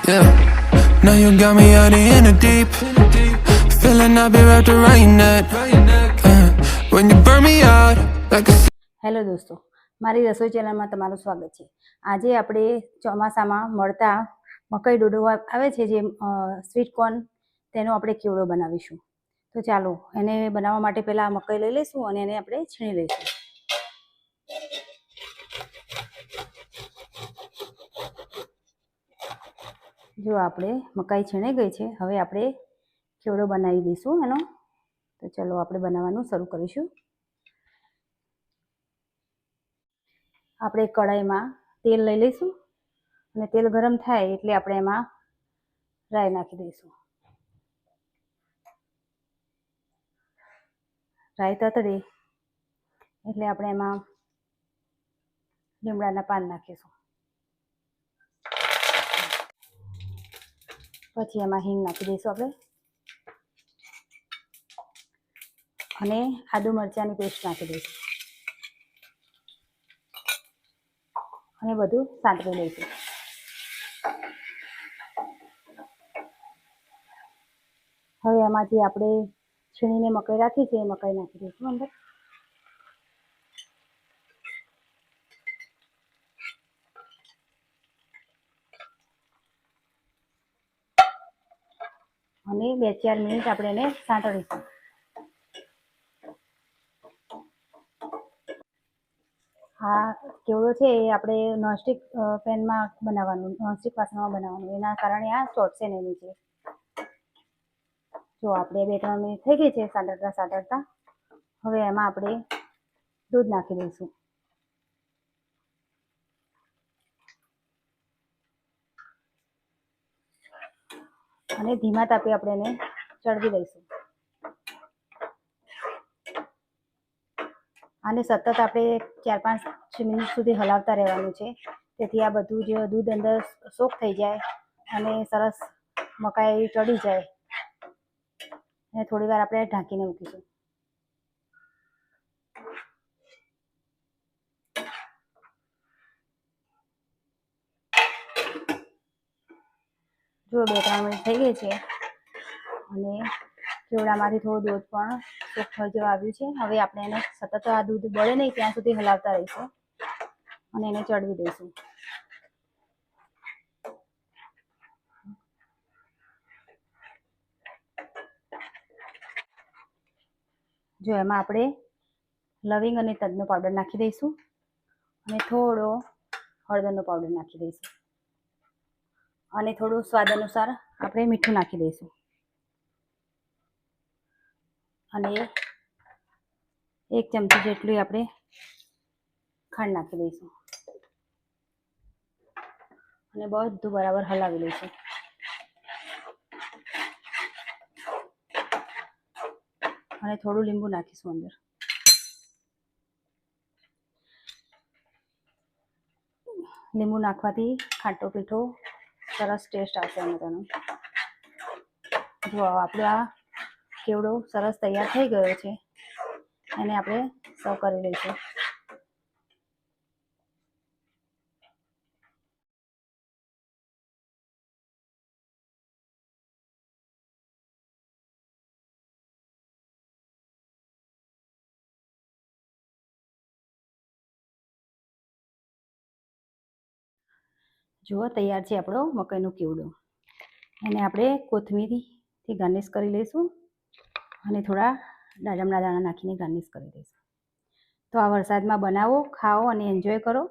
Yeah. Now you got me out in the deep. Feeling I've been wrapped around your neck. When you burn me out like a. Hello દોસ્તો, મારી રસોઈ ચેનલમાં તમારું સ્વાગત છે. આજે આપણે ચોમાસામાં મળતા મકાઈ ડોડો આવે છે જે સ્વીટ કોર્ન, તેનો આપણે કેવડો બનાવીશું. તો ચાલો એને બનાવવા માટે પહેલાં મકાઈ લઈ લઈશું અને એને આપણે છીણી લઈશું. જો આપણે મકાઈ છીણાઈ ગઈ છે, હવે આપણે કેવડો બનાવી દઈશું એનો. તો ચાલો આપણે બનાવવાનું શરૂ કરીશું. આપણે કઢાઈમાં તેલ લઈ લઈશું અને તેલ ગરમ થાય એટલે આપણે એમાં રાઈ નાખી દઈશું. રાઈ તતડે એટલે આપણે એમાં લીમડાના પાન નાખીશું. પછી એમાં હિંગ નાખી દઈશું આપણે અને આદુ મરચાંની પેસ્ટ નાખી દઈશું અને બધું સાંતળી લઈશું. હવે એમાં જે આપણે છીણીને મકાઈ રાખી છે એ મકાઈ નાખી દઈશું અંદર. અને 2-4 મિનિટ આપણે એને સાંતળીશું. આ કેવડો છે એ આપણે નોનસ્ટિક પેનમાં બનાવવાનું, નોનસ્ટિક વાસણમાં બનાવવાનું, એના કારણે આ ચોટશે નહીં નીચે. જો આપણે 2-3 મિનિટ થઈ ગઈ છે સાંતળતા. હવે એમાં આપણે દૂધ નાખી દઈશું અને ધીમા તાપે આપણે એને ચડવી દઈશું. આને સતત આપણે 4-5 મિનિટ સુધી હલાવતા રહેવાનું છે, તેથી આ બધું જ દૂધ અંદર સોક થઈ જાય અને સરસ મકાઈ ચડી જાય. અને થોડી વાર આપણે ઢાંકીને મૂકીશું. જો 2-3 મિનિટ થઈ ગઈ છે અને કેવડામાંથી થોડું દૂધ પણ સોક થઈ જવા આવ્યું છે. હવે આપણે એને સતત આ દૂધ બળે નહીં ત્યાં સુધી હલાવતા રહીશું અને એને ચડવી દઈશું. જો એમાં આપણે લવિંગ અને તજનો પાવડર નાખી દઈશું અને થોડો હળદરનો પાવડર નાખી દઈશું અને થોડું સ્વાદ અનુસાર આપણે મીઠું નાખી દઈશું અને 1 ચમચી જેટલી આપણે ખાંડ નાખી દઈશું અને બધું બરાબર હલાવી લઈશું. અને થોડું લીંબુ નાખીશું અંદર. લીંબુ નાખવાથી ખાટો પીઠો સરસ ટેસ્ટ આવશે એનો તેનો. જો આપણો આ કેવડો સરસ તૈયાર થઈ ગયો છે, એને આપણે સર્વ કરી લઈશું. જુઓ તૈયાર છે આપણો મકાઈનો કેવડો. એને આપણે કોથમીરથી ગાર્નિશ કરી લઈશું અને થોડા દાડમના દાણા નાખીને ગાર્નિશ કરી દઈશું. તો આ વરસાદમાં બનાવો, ખાઓ અને એન્જોય કરો.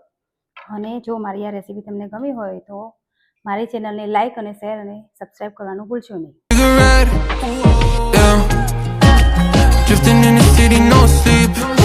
અને જો મારી આ રેસીપી તમને ગમી હોય તો મારી ચેનલને લાઈક અને શેર અને સબસ્ક્રાઈબ કરવાનું ભૂલશો નહીં. Drifting in the city, no sleep.